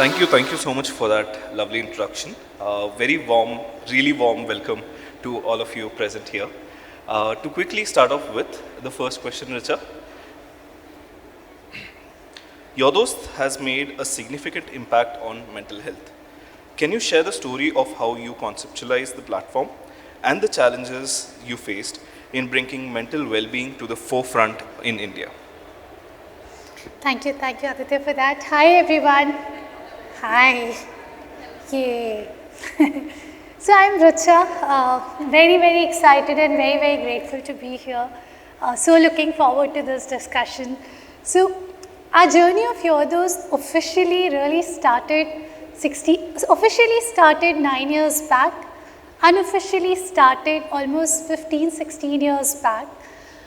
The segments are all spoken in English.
Thank you so much for that lovely introduction. Very warm, really warm welcome to all of you present here. To quickly start off with the first question, Richa. YourDOST has made a significant impact on mental health. Can you share the story of how you conceptualized the platform and the challenges you faced in bringing mental well-being to the forefront in India? Thank you, Aditya, for that. Hi, everyone. Hi. Yay. So, I'm Richa. Very excited and very grateful to be here. So, looking forward to this discussion. So, our journey of YourDOST officially started 9 years back, unofficially started almost 15-16 years back.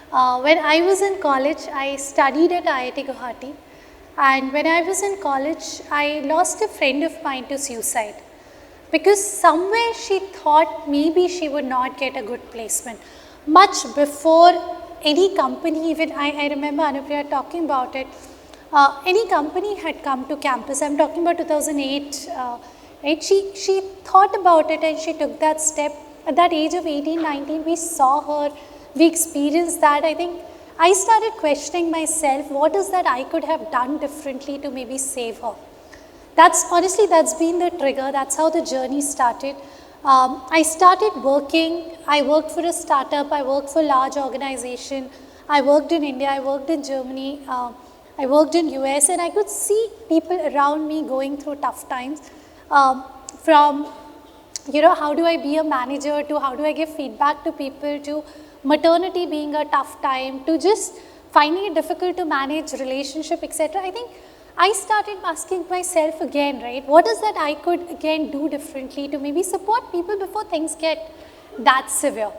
When I was in college, I studied at IIT Guwahati, and when I was in college, I lost a friend of mine to suicide because somewhere she thought maybe she would not get a good placement. Much before any company, even I remember Anupriya talking about it, any company had come to campus. I'm talking about 2008. Right? She thought about it and she took that step. At that age of 18, 19, we saw her. We experienced that. I think I started questioning myself, what is that I could have done differently to maybe save her? That's been the trigger. That's how the journey started. I started working. I worked for a startup. I worked for a large organization. I worked in India. I worked in Germany. I worked in US, and I could see people around me going through tough times. From, how do I be a manager, to how do I give feedback to people, to maternity being a tough time, to just finding it difficult to manage relationship, etc. I think I started asking myself again, right, what is that I could again do differently to maybe support people before things get that severe.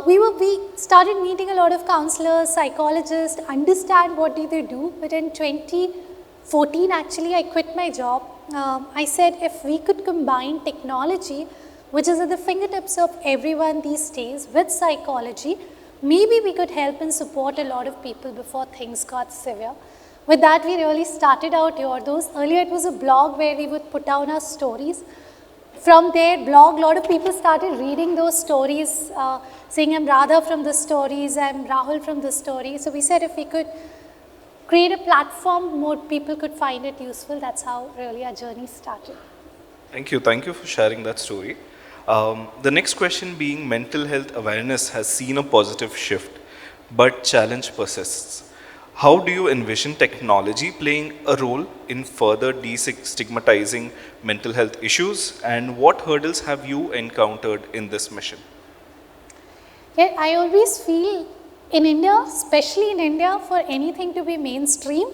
We started meeting a lot of counselors, psychologists, understand what do they do, but in 2014 actually I quit my job. I said if we could combine technology, which is at the fingertips of everyone these days, with psychology, maybe we could help and support a lot of people before things got severe. With that, we really started out YourDOST. Earlier, it was a blog where we would put down our stories. From their blog, a lot of people started reading those stories, saying, I'm Radha from the stories, I'm Rahul from the stories. So we said if we could create a platform, more people could find it useful. That's how really our journey started. Thank you for sharing that story. The next question being mental health awareness has seen a positive shift, but challenge persists. How do you envision technology playing a role in further destigmatizing mental health issues, and what hurdles have you encountered in this mission? Yeah, I always feel in India, especially in India, for anything to be mainstream,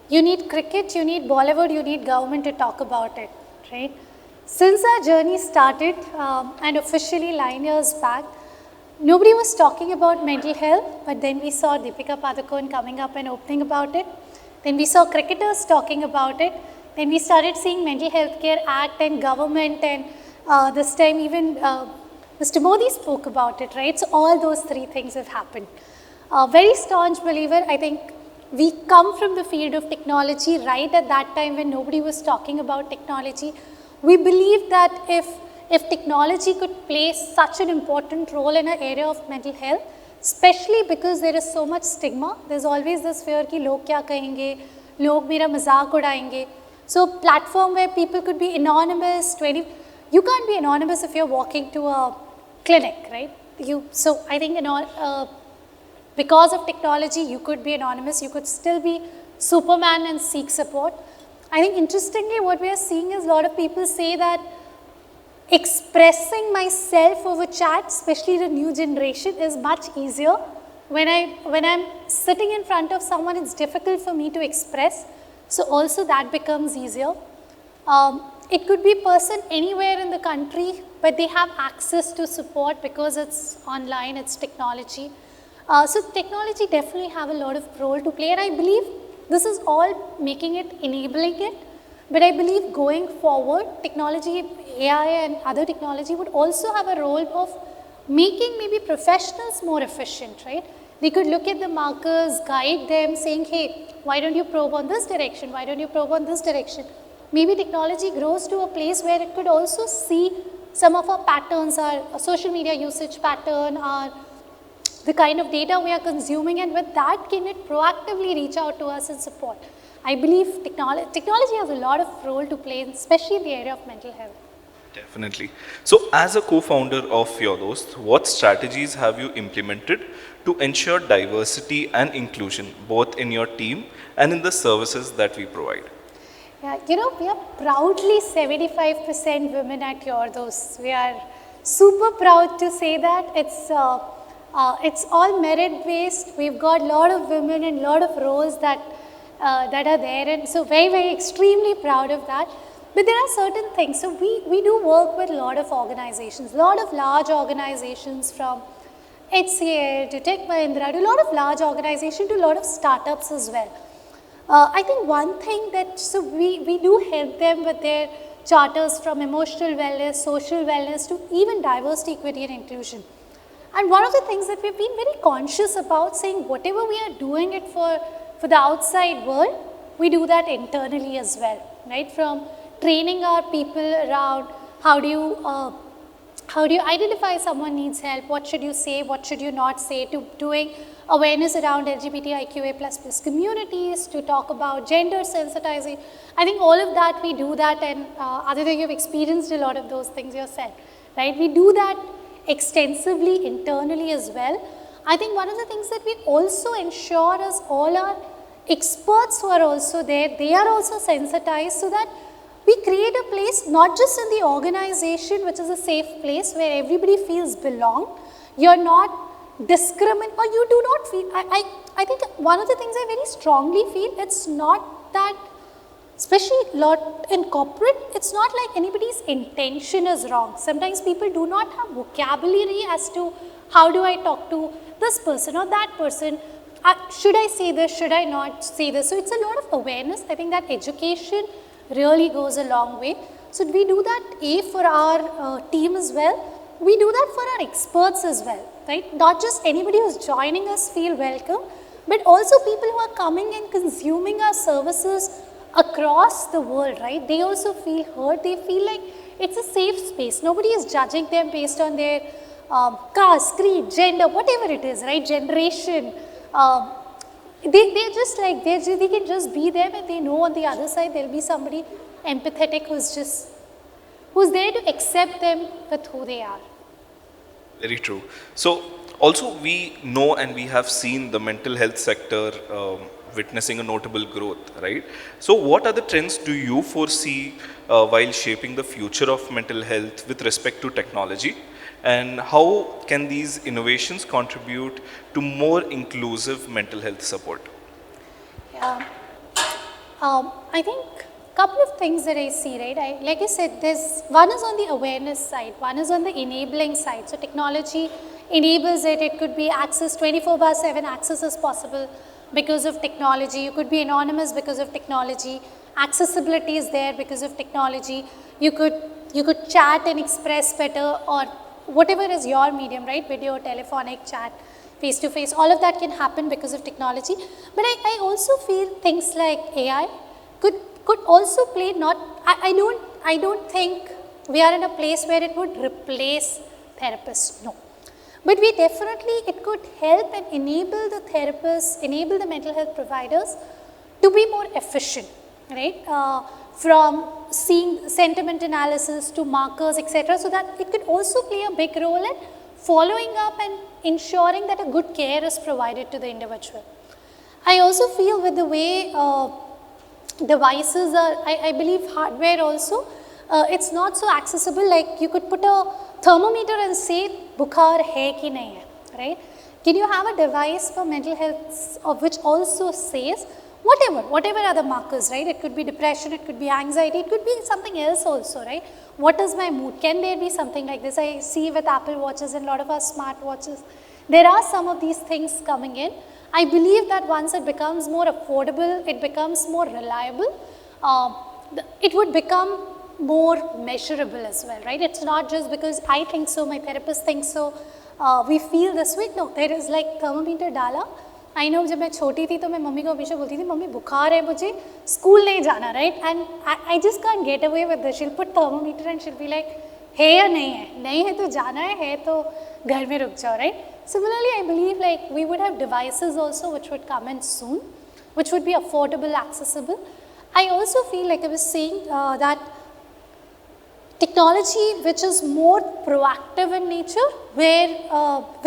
you need cricket, you need Bollywood, you need government to talk about it, right? Since our journey started, and officially 9 years back, nobody was talking about mental health, but then we saw Deepika Padukone coming up and opening about it. Then we saw cricketers talking about it. Then we started seeing Mental Health Care Act and government, and this time even Mr. Modi spoke about it, right? So all those three things have happened. Very staunch believer. I think we come from the field of technology right at that time when nobody was talking about technology. We believe that if technology could play such an important role in an area of mental health, especially because there is so much stigma, there's always this fear कि लोग क्या कहेंगे, लोग मेरा मजाक उड़ाएंगे. So platform where people could be anonymous, you can't be anonymous if you're walking to a clinic, right? So I think because of technology, you could be anonymous, you could still be Superman and seek support. I think interestingly what we are seeing is a lot of people say that expressing myself over chat, especially the new generation, is much easier. When I'm sitting in front of someone, it's difficult for me to express. So also that becomes easier. It could be a person anywhere in the country, but they have access to support because it's online, it's technology. So technology definitely have a lot of role to play, and I believe this is all making it, enabling it. But I believe going forward, technology, AI and other technology would also have a role of making maybe professionals more efficient, right? They could look at the markers, guide them, saying, hey, why don't you probe on this direction? Why don't you probe on this direction? maybe technology grows to a place where it could also see some of our patterns, our social media usage pattern, our the kind of data we are consuming, and with that can it proactively reach out to us and support. I believe technology has a lot of role to play, especially in the area of mental health. Definitely. So, as a co-founder of YourDOST, what strategies have you implemented to ensure diversity and inclusion both in your team and in the services that we provide? Yeah, we are proudly 75% women at YourDOST. We are super proud to say that. It's all merit based. We've got a lot of women and a lot of roles that are there, and so very extremely proud of that. But there are certain things. So we do work with a lot of organizations, a lot of large organizations from HCL to Tech Mahindra to a lot of large organizations to a lot of startups as well. I think one thing that, so we do help them with their charters from emotional wellness, social wellness to even diversity, equity and inclusion. And one of the things that we've been very conscious about saying whatever we are doing it for the outside world, we do that internally as well, right? From training our people around how do you identify someone needs help, what should you say, what should you not say, to doing awareness around LGBTIQA++ communities, to talk about gender sensitizing. I think all of that, we do that, and Aditya, you've experienced a lot of those things yourself, right? We do that extensively internally as well. I think one of the things that we also ensure is all our experts who are also there, they are also sensitized, so that we create a place not just in the organization which is a safe place where everybody feels belong. You're not discriminate, or you do not feel, I think one of the things I very strongly feel, it's not that, especially lot in corporate, it's not like anybody's intention is wrong. Sometimes people do not have vocabulary as to how do I talk to this person or that person. Should I say this? Should I not say this? So it's a lot of awareness. I think that education really goes a long way. So we do that for our team as well. We do that for our experts as well, right? Not just anybody who's joining us feel welcome, but also people who are coming and consuming our services across the world, right? They also feel heard. They feel like it's a safe space. Nobody is judging them based on their caste, creed, gender, whatever it is, right? Generation. They're just like, they can just be them, and they know on the other side there'll be somebody empathetic who's there to accept them with who they are. Very true. So, also we know and we have seen the mental health sector witnessing a notable growth, right? So, what other trends do you foresee while shaping the future of mental health with respect to technology? And how can these innovations contribute to more inclusive mental health support? Yeah. I think a couple of things that I see, right? Like I said, one is on the awareness side, one is on the enabling side. So technology enables it. It could be access 24/7 access is possible because of technology. You could be anonymous because of technology. Accessibility is there because of technology. You could chat and express better, or whatever is your medium, right? Video, telephonic, chat, face to face, all of that can happen because of technology. But I also feel things like AI could also play, I don't think we are in a place where it would replace therapists, no. But it could help and enable the therapists, enable the mental health providers to be more efficient, right? From seeing sentiment analysis to markers, etc., so that it could also play a big role in following up and ensuring that a good care is provided to the individual. I also feel with the way devices are, I believe hardware also, it's not so accessible. Like you could put a thermometer and say, bukhar hai ki nahi hai, right? Can you have a device for mental health which also says, whatever are the markers, right? It could be depression, it could be anxiety, it could be something else also, right? What is my mood? Can there be something like this? I see with Apple Watches and a lot of our smart watches, there are some of these things coming in. I believe that once it becomes more affordable, it becomes more reliable, it would become more measurable as well, right? It's not just because I think so, my therapist thinks so, we feel this way. No, there is like thermometer dala, I know जब मैं छोटी थी तो मैं mummy को हमेशा बोलती थी मम्मी बुखार है मुझे स्कूल नहीं जाना right and I just can't get away with this she will put thermometer and she will be like है या नहीं है तो जाना है तो घर में रुक जाओ right. Similarly, I believe like we would have devices also which would come in soon, which would be affordable, accessible. I also feel like I was saying that technology which is more proactive in nature, where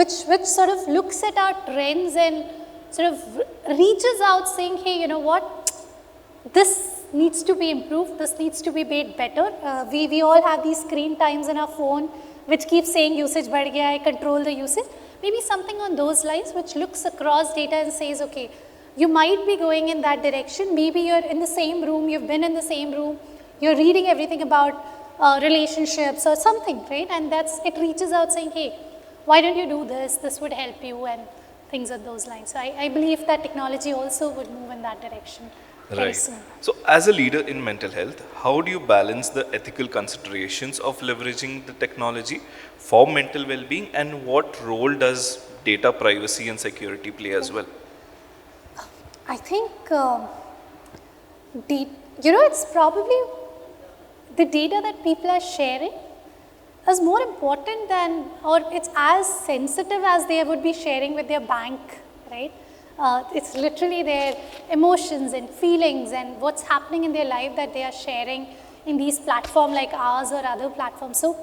which sort of looks at our trends and sort of reaches out saying, hey, you know what, this needs to be improved, this needs to be made better. We all have these screen times in our phone which keeps saying usage बढ़ गया है, control the usage. Maybe something on those lines which looks across data and says, okay, you might be going in that direction. Maybe you're in the same room, you've been in the same room, you're reading everything about relationships or something, right? And it reaches out saying, hey, why don't you do this? This would help you and things on those lines. So I believe that technology also would move in that direction very Right. soon. So, as a leader in mental health, how do you balance the ethical considerations of leveraging the technology for mental well being, and what role does data privacy and security play as well? I think, it's probably the data that people are sharing is more important than, or it's as sensitive as they would be sharing with their bank, right? It's literally their emotions and feelings and what's happening in their life that they are sharing in these platforms like ours or other platforms. So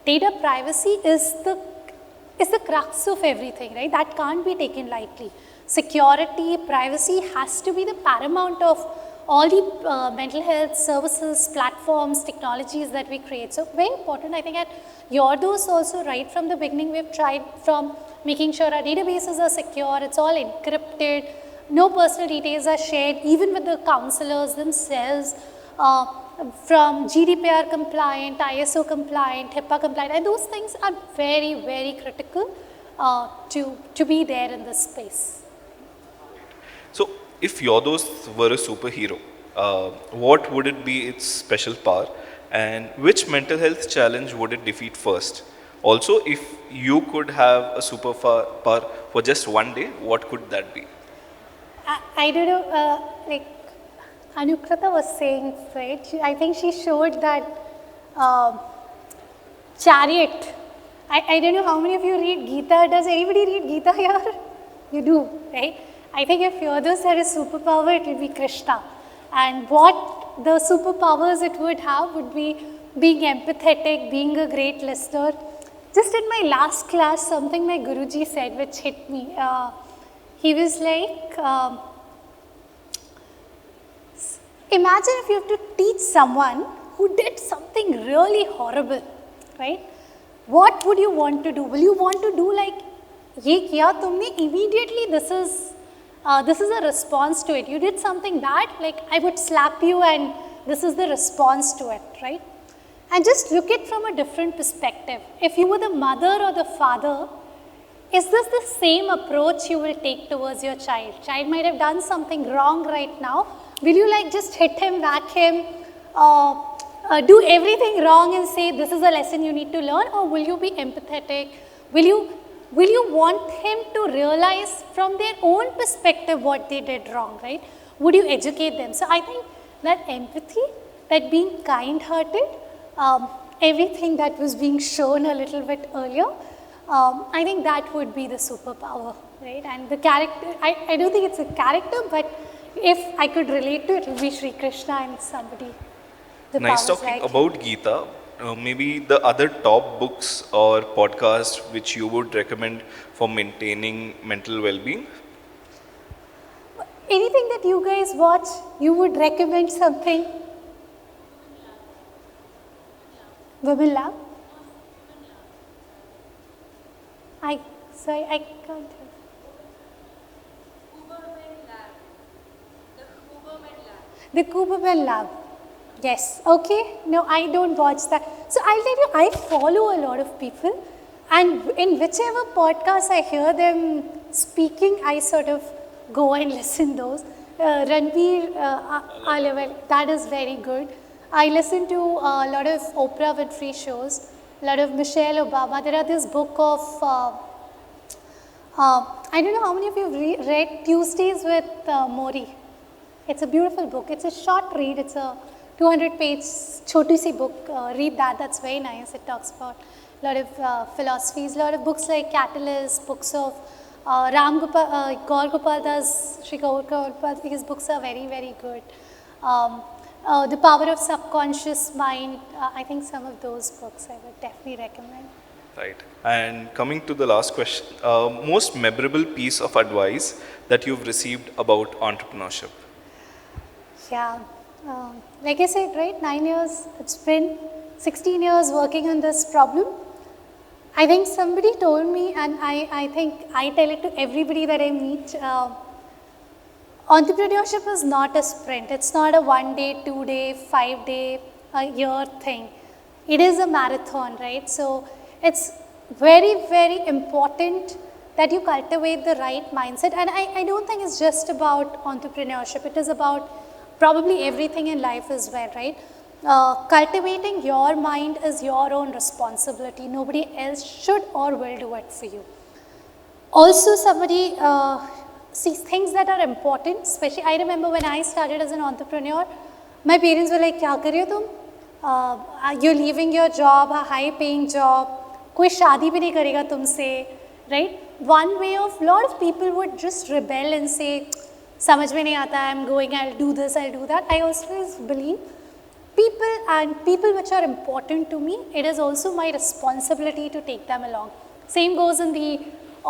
data privacy is the crux of everything, right? That can't be taken lightly. Security, privacy has to be the paramount of all the mental health services, platforms, technologies that we create. So very important. I think at YourDOST also right from the beginning we've tried from making sure our databases are secure, it's all encrypted, no personal details are shared even with the counselors themselves, from GDPR compliant, ISO compliant, HIPAA compliant, and those things are very, very critical to be there in this space. So, if YourDOST were a superhero, what would it be its special power, and which mental health challenge would it defeat first? Also, if you could have a superpower for just one day, what could that be? I don't know, like Anukrita was saying, right? I think she showed that chariot. I don't know how many of you read Gita. Does anybody read Gita here? You do, right? I think if YourDOST had a superpower, it would be Krishna. And what the superpowers it would have would be being empathetic, being a great listener. Just in my last class, something my Guruji said which hit me. He was like, imagine if you have to teach someone who did something really horrible, right? What would you want to do? Will you want to do like, ye kiya tumne, immediately this is a response to it. You did something bad, like I would slap you and this is the response to it, right? And just look at it from a different perspective. If you were the mother or the father, is this the same approach you will take towards your child? Child might have done something wrong right now. Will you like just hit him, whack him, do everything wrong and say this is a lesson you need to learn, or will you be empathetic? Will you want him to realize from their own perspective what they did wrong, right? Would you educate them? So I think that empathy, that being kind-hearted, everything that was being shown a little bit earlier, I think that would be the superpower, right? And the character, I don't think it's a character, but if I could relate to it, it would be Sri Krishna and somebody. Nice talking like about Gita. Maybe the other top books or podcasts which you would recommend for maintaining mental well-being? Anything that you guys watch, you would recommend something? Women Lab? I can't hear. The Kuberman Lab. Yes, okay. No, I don't watch that. So I'll tell you, I follow a lot of people, and in whichever podcast I hear them speaking, I sort of go and listen those. Ranveer Aliwal, that is very good. I listen to a lot of Oprah Winfrey shows, a lot of Michelle Obama. There are this book of, I don't know how many of you have read Tuesdays with Mori. It's a beautiful book. It's a short read. It's a 200-page chotu si book. Read that. That's very nice. It talks about a lot of philosophies. A lot of books like Catalyst, books of Gaur Gopal Das, Sri Gaur Gopal. His books are very, very good. The Power of Subconscious Mind. I think some of those books I would definitely recommend. Right. And coming to the last question, most memorable piece of advice that you've received about entrepreneurship? Yeah, like I said, right, 9 years, it's been 16 years working on this problem. I think somebody told me, and I think I tell it to everybody that I meet, entrepreneurship is not a sprint. It's not a 1 day, 2 day, 5 day, a year thing. It is a marathon, right? So it's very, very important that you cultivate the right mindset. And I don't think it's just about entrepreneurship. It is about probably everything in life as well, right? Cultivating your mind is your own responsibility. Nobody else should or will do it for you. Also, somebody sees things that are important, especially I remember when I started as an entrepreneur, my parents were like, "Kya kar rahe ho tum? You're leaving your job, a high paying job, koi shaadi bhi nahi karega tumse," right? One way of, lot of people would just rebel and say, "Samajh mein nahi aata, I'm going, I'll do this, I'll do that." I always believe people which are important to me, it is also my responsibility to take them along. Same goes in the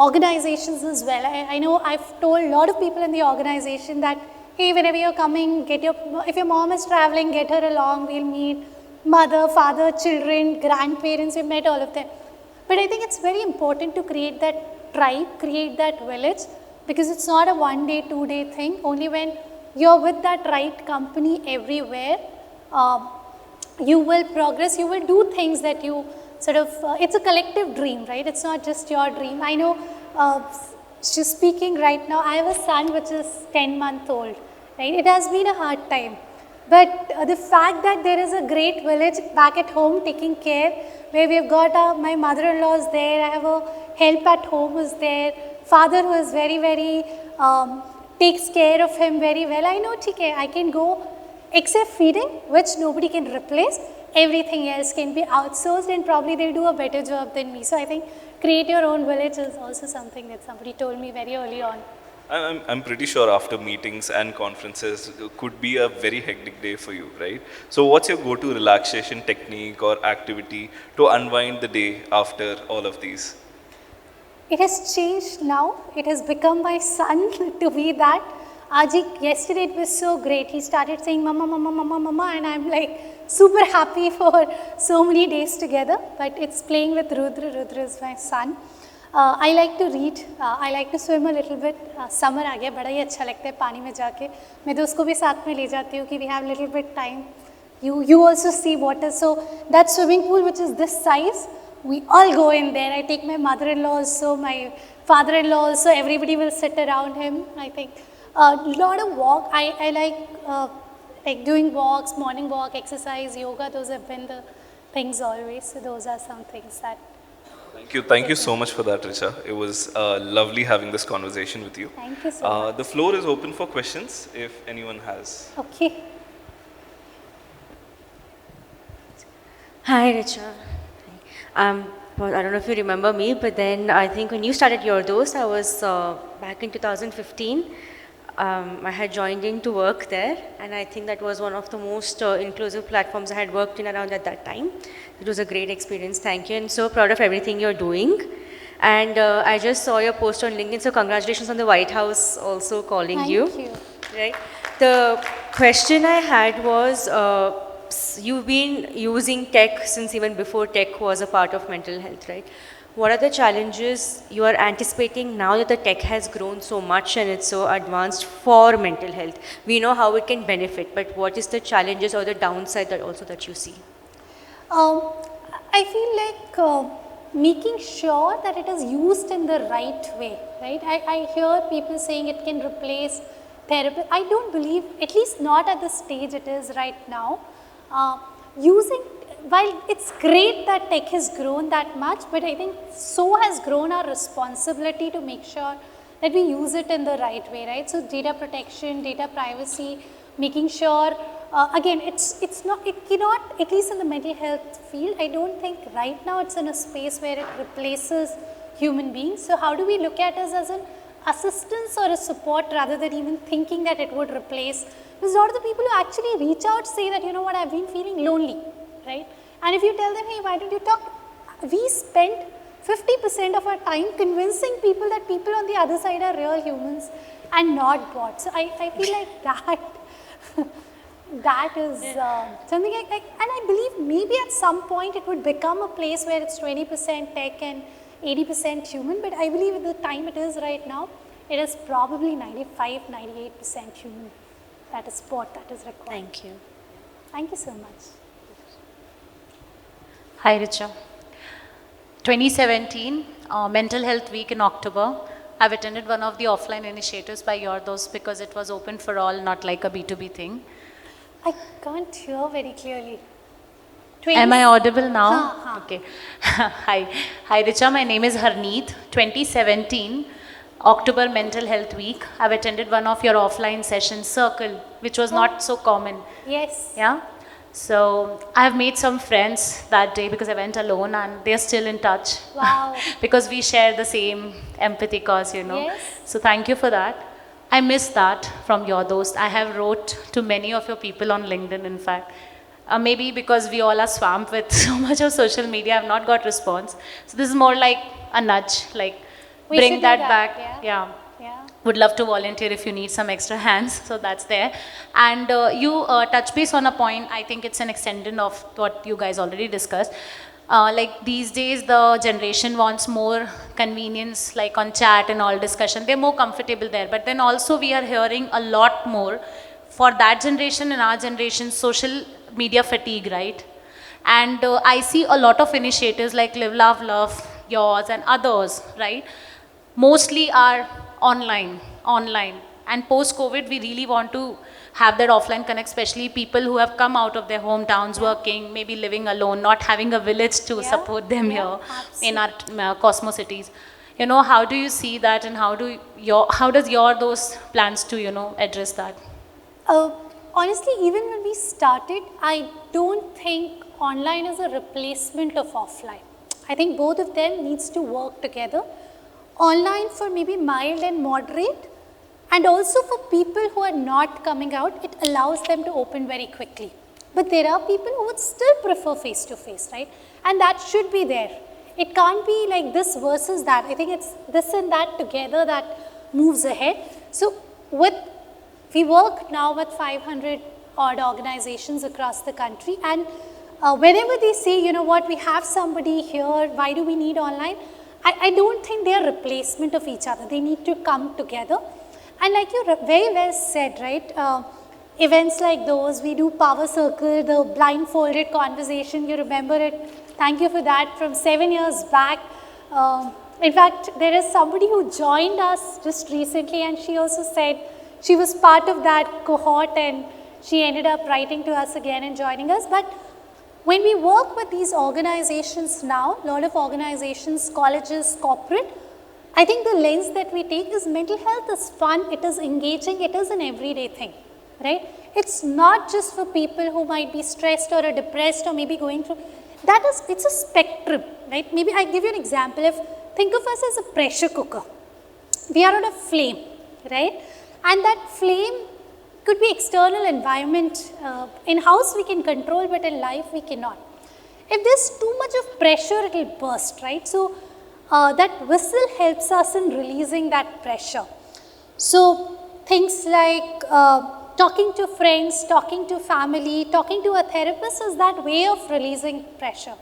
organizations as well. I know I've told a lot of people in the organization that, hey, whenever you're coming, if your mom is traveling, get her along, we'll meet mother, father, children, grandparents, we've met all of them. But I think it's very important to create that tribe, create that village, because it's not a 1 day, 2 day thing. Only when you're with that right company everywhere, you will progress, you will do things that you sort of, it's a collective dream, right? It's not just your dream. I know, just speaking right now, I have a son which is 10-month old, right? It has been a hard time. But the fact that there is a great village back at home taking care, where we have got my mother-in-law is there, I have a help at home is there, father who is very, very, takes care of him very well. I know, I can go, except feeding, which nobody can replace, everything else can be outsourced and probably they'll do a better job than me. So I think create your own village is also something that somebody told me very early on. I'm pretty sure after meetings and conferences could be a very hectic day for you, right? So what's your go-to relaxation technique or activity to unwind the day after all of these? It has changed now. It has become my son to be that. Ajik, yesterday it was so great. He started saying mama, mama, mama, mama, and I'm like super happy for so many days together. But it's playing with Rudra. Rudra is my son. I like to read. I like to swim a little bit. Summer आ गया, बड़ा ही अच्छा लगता है पानी में जाके. मैं तो उसको भी साथ में ले जाती हूँ कि we have little bit time. You also see water. So that swimming pool which is this size, we all go in there. I take my mother-in-law also, my father-in-law also. Everybody will sit around him. I think a lot of walk. I like doing walks, morning walk, exercise, yoga. Those have been the things always. So those are some things that. Thank you so much for that, Richa. It was lovely having this conversation with you. Thank you so much. The floor is open for questions if anyone has. Okay. Hi, Richa. I don't know if you remember me, but then I think when you started YourDOST, I was back in 2015. I had joined in to work there, and I think that was one of the most inclusive platforms I had worked in around at that time. It was a great experience. Thank you, and so proud of everything you're doing. And I just saw your post on LinkedIn, so congratulations on the White House also calling you. Thank you. Right. The question I had was, you've been using tech since even before tech was a part of mental health, right? What are the challenges you are anticipating now that the tech has grown so much and it's so advanced for mental health? We know how it can benefit, but what is the challenges or the downside that also that you see? I feel like making sure that it is used in the right way, right? I hear people saying it can replace therapy. I don't believe, at least not at the stage it is right now. While it's great that tech has grown that much, but I think so has grown our responsibility to make sure that we use it in the right way, right? So data protection, data privacy, making sure, again, it's not, it cannot, at least in the mental health field, I don't think right now it's in a space where it replaces human beings. So how do we look at us as an assistance or a support rather than even thinking that it would replace? Because a lot of the people who actually reach out say that, you know what, I've been feeling lonely, right? And if you tell them, hey, why don't you talk? We spend 50% of our time convincing people that people on the other side are real humans and not bots. So I feel like that is something and I believe maybe at some point it would become a place where it's 20% tech and 80% human, but I believe at the time it is right now, it is probably 95-98% human. That is what that is required. Thank you. Thank you so much. Hi Richa. 2017, Mental Health Week in October. I've attended one of the offline initiatives by YourDOST because it was open for all, not like a B2B thing. I can't hear very clearly. Am I audible now? Haan. Okay. Hi Richa, my name is Harneet. 2017, October Mental Health Week. I've attended one of your offline sessions, Circle, which was not so common. Yes. Yeah. So I have made some friends that day because I went alone and they're still in touch. Wow. Because we share the same empathy cause, you know. Yes. So thank you for that. I miss that from YourDOST. I have wrote to many of your people on LinkedIn, in fact. Maybe because we all are swamped with so much of social media, I've not got response. So this is more like a nudge, like We bring should do that that, back. yeah. Would love to volunteer if you need some extra hands, so that's there. And you touch base on a point, I think it's an extension of what you guys already discussed. Like these days, the generation wants more convenience, like on chat and all discussion. They're more comfortable there. But then also we are hearing a lot more for that generation and our generation, social media fatigue, right? And I see a lot of initiatives like Live, Love, Love, yours and others, right? Mostly are online. And post-COVID, we really want to have that offline connect, especially people who have come out of their hometowns, working, maybe living alone, not having a village to support them here in our Cosmo cities. You know, how do you see that, and how does those plans to, you know, address that? Honestly, even when we started, I don't think online is a replacement of offline. I think both of them needs to work together. Online for maybe mild and moderate, and also for people who are not coming out, it allows them to open very quickly. But there are people who would still prefer face-to-face, right? And that should be there. It can't be like this versus that. I think it's this and that together that moves ahead. So we work now with 500 odd organizations across the country, and whenever they say, you know what, we have somebody here, why do we need online? I don't think they are replacement of each other. They need to come together. And like you very well said, right, events like those, we do Power Circle, the blindfolded conversation, you remember it. Thank you for that, from 7 years back. In fact, there is somebody who joined us just recently, and she also said she was part of that cohort and she ended up writing to us again and joining us. But when we work with these organizations now, a lot of organizations, colleges, corporate, I think the lens that we take is mental health is fun, it is engaging, it is an everyday thing, right? It's not just for people who might be stressed or depressed or maybe going through, it's a spectrum, right? Maybe I give you an example. Think of us as a pressure cooker. We are on a flame, right? And that flame could be external environment. In house we can control, but in life we cannot. If there's too much of pressure, it will burst, right? So that whistle helps us in releasing that pressure. So things like talking to friends, talking to family, talking to a therapist is that way of releasing pressure.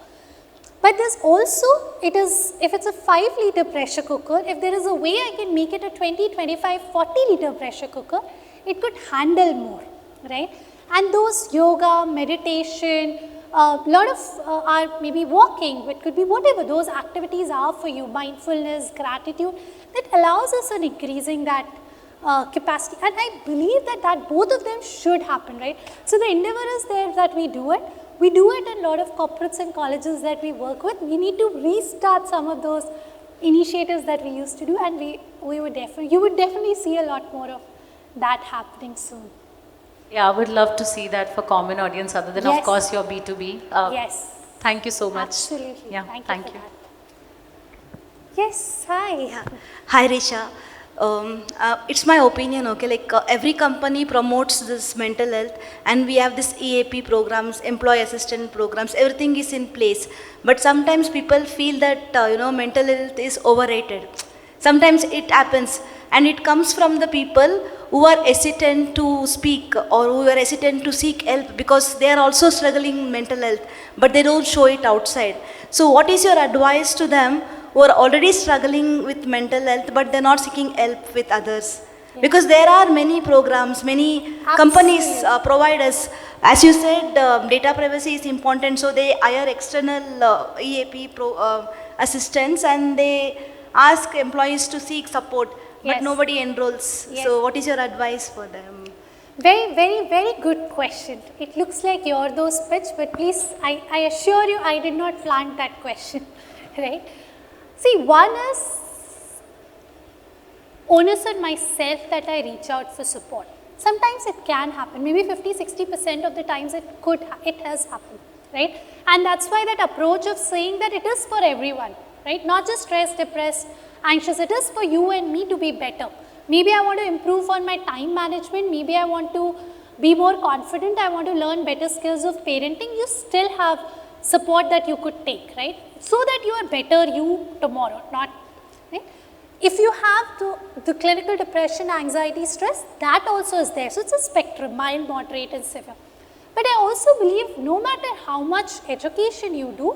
But there's also, if it's a 5-liter pressure cooker, if there is a way I can make it a 20, 25, 40-liter pressure cooker, it could handle more, right? And those yoga, meditation, a lot of are maybe walking, it could be whatever those activities are for you, mindfulness, gratitude, that allows us in increasing that capacity. And I believe that both of them should happen, right? So the endeavor is there that we do it. We do it in a lot of corporates and colleges that we work with. We need to restart some of those initiatives that we used to do, and you would definitely see a lot more of that happening soon. Yeah, I would love to see that for common audience other than, of Yes. course, your B2B. Yes. Thank you so much. Absolutely. Yeah, Thank you for that. Yes, hi. Yeah. Hi, Richa. It's my opinion, okay, like every company promotes this mental health and we have this EAP programs, employee assistant programs, everything is in place. But sometimes people feel that, mental health is overrated. Sometimes it happens and it comes from the people who are hesitant to speak or who are hesitant to seek help because they are also struggling mental health, but they don't show it outside. So what is your advice to them who are already struggling with mental health but they're not seeking help with others? Because there are many programs, many companies provide us. As you said, data privacy is important, so they hire external EAP assistants and they ask employees to seek support, but Yes. nobody enrolls. Yes. So what is your advice for them? Very, very, very good question. It looks like you're those pitch, but please, I assure you, I did not plant that question, right? See, one is onus on myself that I reach out for support. Sometimes it can happen, maybe 50-60% of the times it has happened, right? And that's why that approach of saying that it is for everyone, right? Not just stressed, depressed, anxious, it is for you and me to be better. Maybe I want to improve on my time management, maybe I want to be more confident, I want to learn better skills of parenting. You still have support that you could take, right? So that you are better you tomorrow, not, right? If you have the clinical depression, anxiety, stress, that also is there. So it's a spectrum, mild, moderate and severe. But I also believe no matter how much education you do,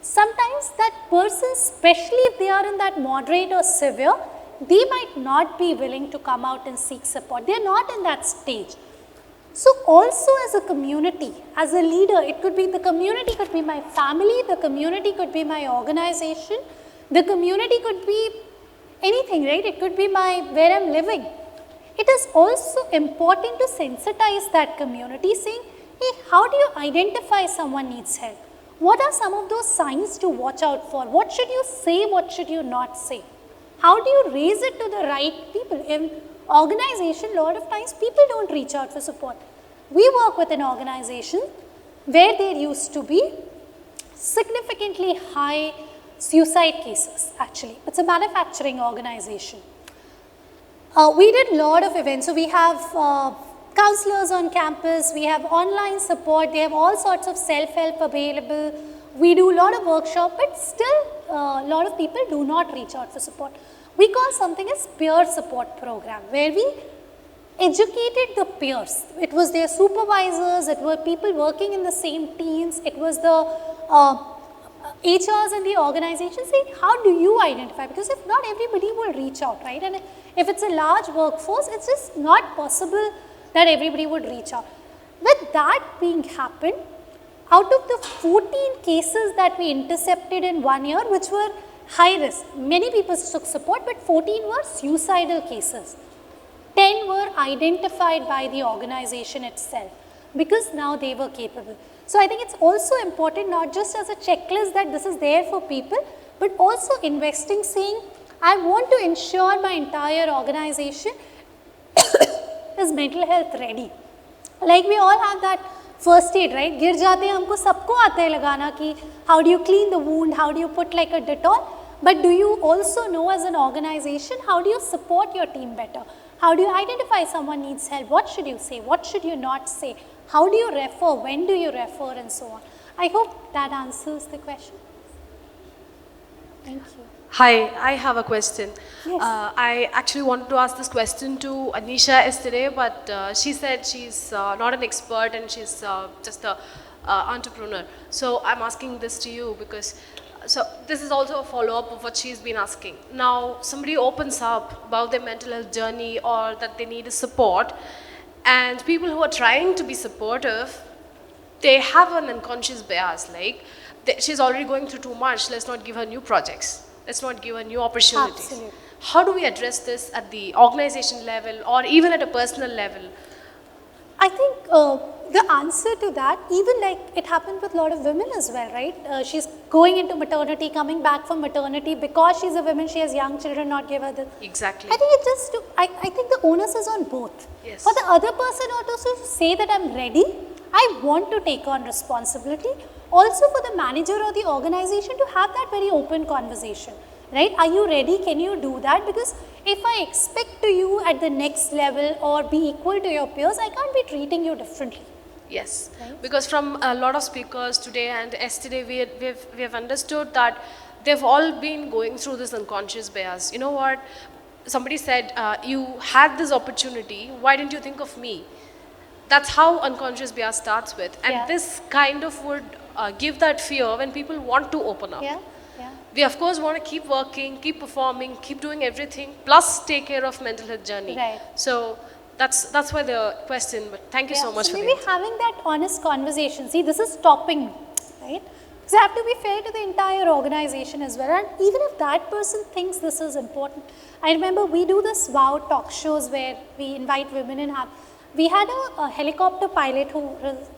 sometimes that person, especially if they are in that moderate or severe, they might not be willing to come out and seek support. They are not in that stage. So also as a community, as a leader, it could be the community, could be my family, the community could be my organization, the community could be anything, right? It could be where I'm living. It is also important to sensitize that community, saying, hey, how do you identify someone needs help? What are some of those signs to watch out for? What should you say, what should you not say? How do you raise it to the right people? In organization, a lot of times people don't reach out for support. We work with an organization where there used to be significantly high suicide cases, actually. It's a manufacturing organization. We did a lot of events. So we have counselors on campus, we have online support, they have all sorts of self-help available. We do a lot of workshop, but still a lot of people do not reach out for support. We call something as peer support program, where we educated the peers. It was their supervisors, it were people working in the same teams, it was the HRs in the organization saying, how do you identify? Because if not, everybody will reach out, right? And if it's a large workforce, it's just not possible that everybody would reach out. With that being happened, out of the 14 cases that we intercepted in 1 year, which were high risk, many people took support, but 14 were suicidal cases. 10 were identified by the organization itself because now they were capable. So I think it's also important, not just as a checklist that this is there for people, but also investing, saying, I want to ensure my entire organization is mental health ready. Like we all have that first aid, right? गिर जाते हैं हमको सबको आता है लगाना कि how do you clean the wound, how do you put like a Dettol, but do you also know as an organization how do you support your team better? How do you identify someone needs help? What should you say? What should you not say? How do you refer? When do you refer? And so on. I hope that answers the question. Thank you. Hi, I have a question. Yes. I actually wanted to ask this question to Anisha yesterday, but she said she's not an expert and she's just an entrepreneur. So I'm asking this to you because, so this is also a follow-up of what she's been asking. Now, somebody opens up about their mental health journey or that they need a support, and people who are trying to be supportive, they have an unconscious bias, like she's already going through too much, let's not give her new projects. Let's not give her new opportunities. Absolutely. How do we address this at the organization level or even at a personal level? I think the answer to that, even like it happened with a lot of women as well, right? She's going into maternity, coming back from maternity because she's a woman, she has young children, not give her the. Exactly. I think it just, I think the onus is on both. Yes. For the other person also to say that I'm ready, I want to take on responsibility. Also for the manager or the organization to have that very open conversation. Right? Are you ready? Can you do that? Because if I expect to you at the next level or be equal to your peers, I can't be treating you differently. Yes, Right. because from a lot of speakers today and yesterday, we have understood that they've all been going through this unconscious bias. You know what? Somebody said, you had this opportunity, why didn't you think of me? That's how unconscious bias starts with. And Yeah. this kind of would give that fear when people want to open up. Yeah, yeah. We of course want to keep working, keep performing, keep doing everything, plus take care of mental health journey. Right. So that's why the question, but thank you so much So for the maybe answer. having that honest conversation. See, this is stopping me, right? Because I have to be fair to the entire organization as well. And even if that person thinks this is important, I remember we do this wow talk shows where we invite women and have. We had a helicopter pilot who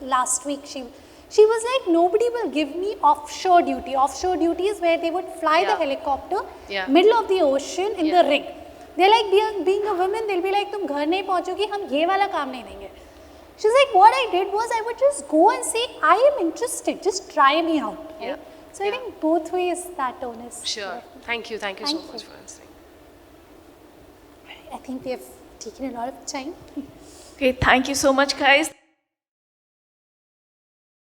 last week she was like, nobody will give me offshore duty. Offshore duty is where they would fly the Yeah. helicopter Yeah. middle of the ocean in Yeah. the rig. They're like being a woman, they'll be like, तुम घर नहीं पहुंचोगी, हम ये वाला काम नहीं देंगे. She's like, what I did was I would just go and say, I am interested, just try me out. Right? Yeah. So I think both ways that onus. Sure. Thank you so Thank much you. for answering. I think we have taken a lot of time. Okay, thank you so much, guys.